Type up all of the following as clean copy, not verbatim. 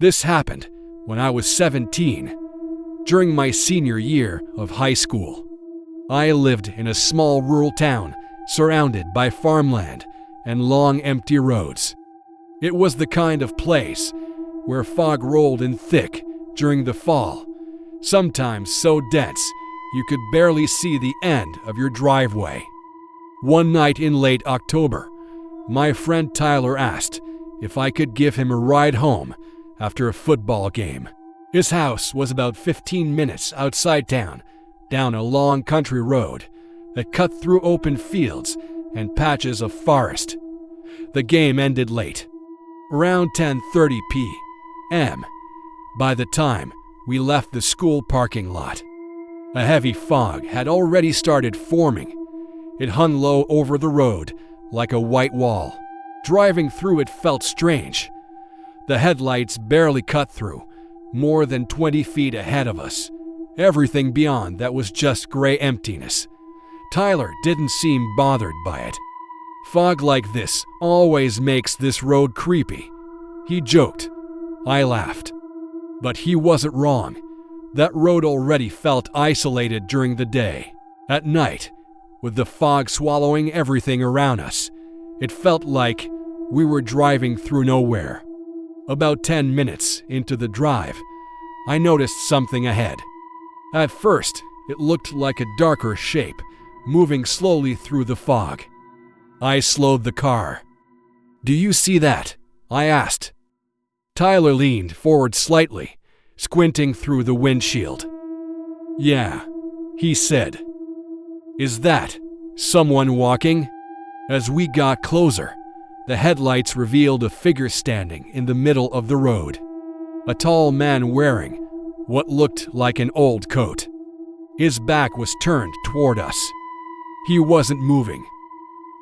This happened when I was 17, during my senior year of high school. I lived in a small rural town surrounded by farmland and long empty roads. It was the kind of place where fog rolled in thick during the fall, sometimes so dense you could barely see the end of your driveway. One night in late October, my friend Tyler asked if I could give him a ride home after a football game. His house was about 15 minutes outside town, down a long country road that cut through open fields and patches of forest. The game ended late, around 10:30 p.m. by the time we left the school parking lot. A heavy fog had already started forming. It hung low over the road like a white wall. Driving through it felt strange. The headlights barely cut through, more than 20 feet ahead of us. Everything beyond that was just gray emptiness. Tyler didn't seem bothered by it. Fog like this always makes this road creepy, he joked. I laughed. But he wasn't wrong. That road already felt isolated during the day. At night, with the fog swallowing everything around us, it felt like we were driving through nowhere. About 10 minutes into the drive, I noticed something ahead. At first, it looked like a darker shape, moving slowly through the fog. I slowed the car. "Do you see that?" I asked. Tyler leaned forward slightly, squinting through the windshield. "Yeah," he said. "Is that someone walking?" As we got closer, the headlights revealed a figure standing in the middle of the road. A tall man wearing what looked like an old coat. His back was turned toward us. He wasn't moving.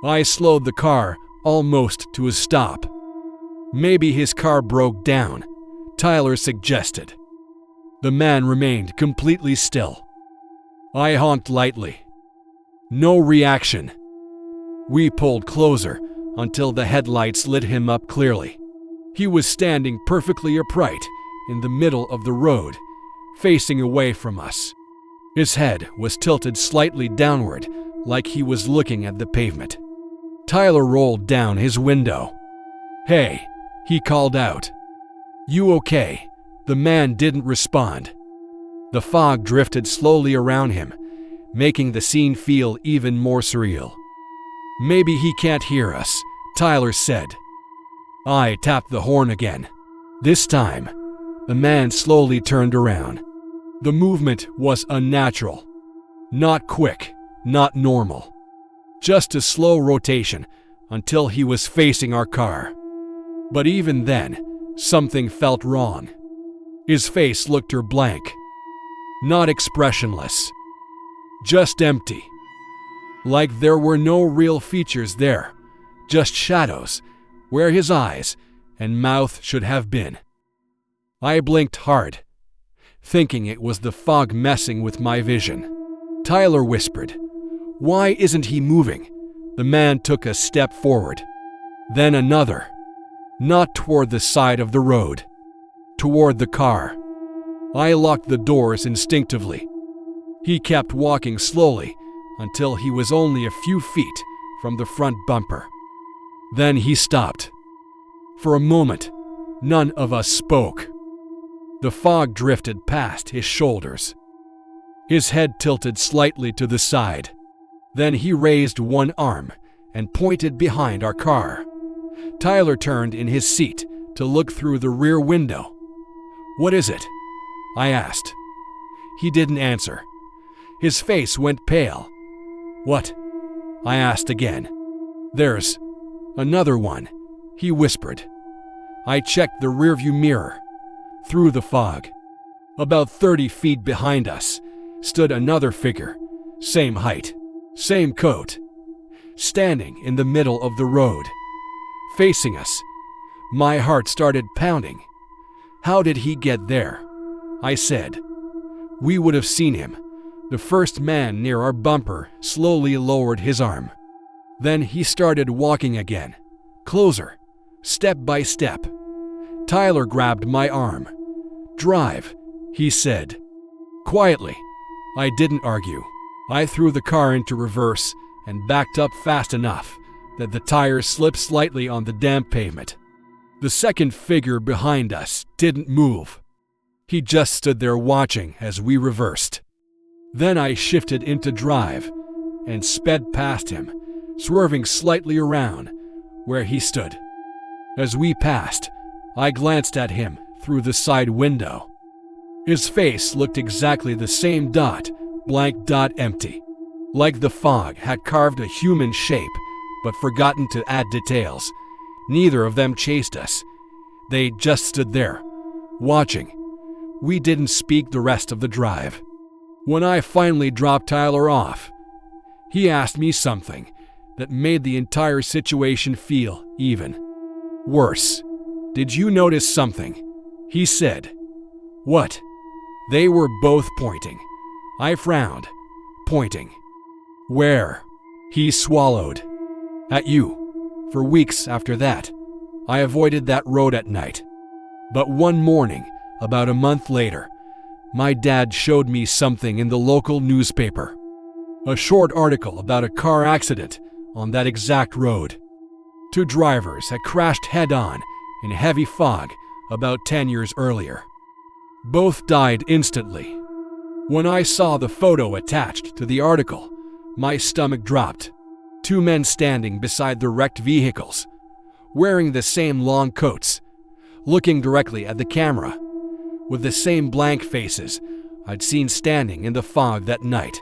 I slowed the car almost to a stop. "Maybe his car broke down," Tyler suggested. The man remained completely still. I honked lightly. No reaction. We pulled closer until the headlights lit him up clearly. He was standing perfectly upright in the middle of the road, facing away from us. His head was tilted slightly downward, like he was looking at the pavement. Tyler rolled down his window. "Hey," he called out. "You okay?" The man didn't respond. The fog drifted slowly around him, making the scene feel even more surreal. "Maybe he can't hear us," Tyler said. I tapped the horn again. This time, the man slowly turned around. The movement was unnatural. Not quick, not normal. Just a slow rotation until he was facing our car. But even then, something felt wrong. His face looked blank. Not expressionless. Just empty. Like there were no real features there, just shadows, where his eyes and mouth should have been. I blinked hard, thinking it was the fog messing with my vision. Tyler whispered, "Why isn't he moving?" The man took a step forward, then another, not toward the side of the road, toward the car. I locked the doors instinctively. He kept walking slowly until he was only a few feet from the front bumper. Then he stopped. For a moment, none of us spoke. The fog drifted past his shoulders. His head tilted slightly to the side. Then he raised one arm and pointed behind our car. Tyler turned in his seat to look through the rear window. "What is it?" I asked. He didn't answer. His face went pale. "What?" I asked again. "There's another one," he whispered. I checked the rearview mirror. Through the fog, about 30 feet behind us, stood another figure, same height, same coat, standing in the middle of the road, facing us. My heart started pounding. "How did he get there?" I said. "We would have seen him." The first man near our bumper slowly lowered his arm. Then he started walking again, closer, step by step. Tyler grabbed my arm. "Drive," he said. Quietly. I didn't argue. I threw the car into reverse and backed up fast enough that the tires slipped slightly on the damp pavement. The second figure behind us didn't move. He just stood there watching as we reversed. Then I shifted into drive and sped past him, swerving slightly around where he stood. As we passed, I glanced at him through the side window. His face looked exactly the same, blank, empty. Like the fog had carved a human shape but forgotten to add details. Neither of them chased us. They just stood there, watching. We didn't speak the rest of the drive. When I finally dropped Tyler off, he asked me something that made the entire situation feel even worse. "Did you notice something?" he said. "What?" They were both pointing. I frowned. "Pointing." "Where?" He swallowed. "At you." For weeks after that, I avoided that road at night. But one morning, about a month later, my dad showed me something in the local newspaper. A short article about a car accident on that exact road. 2 drivers had crashed head-on in heavy fog about 10 years earlier. Both died instantly. When I saw the photo attached to the article, my stomach dropped. 2 men standing beside the wrecked vehicles, wearing the same long coats, looking directly at the camera, with the same blank faces I'd seen standing in the fog that night.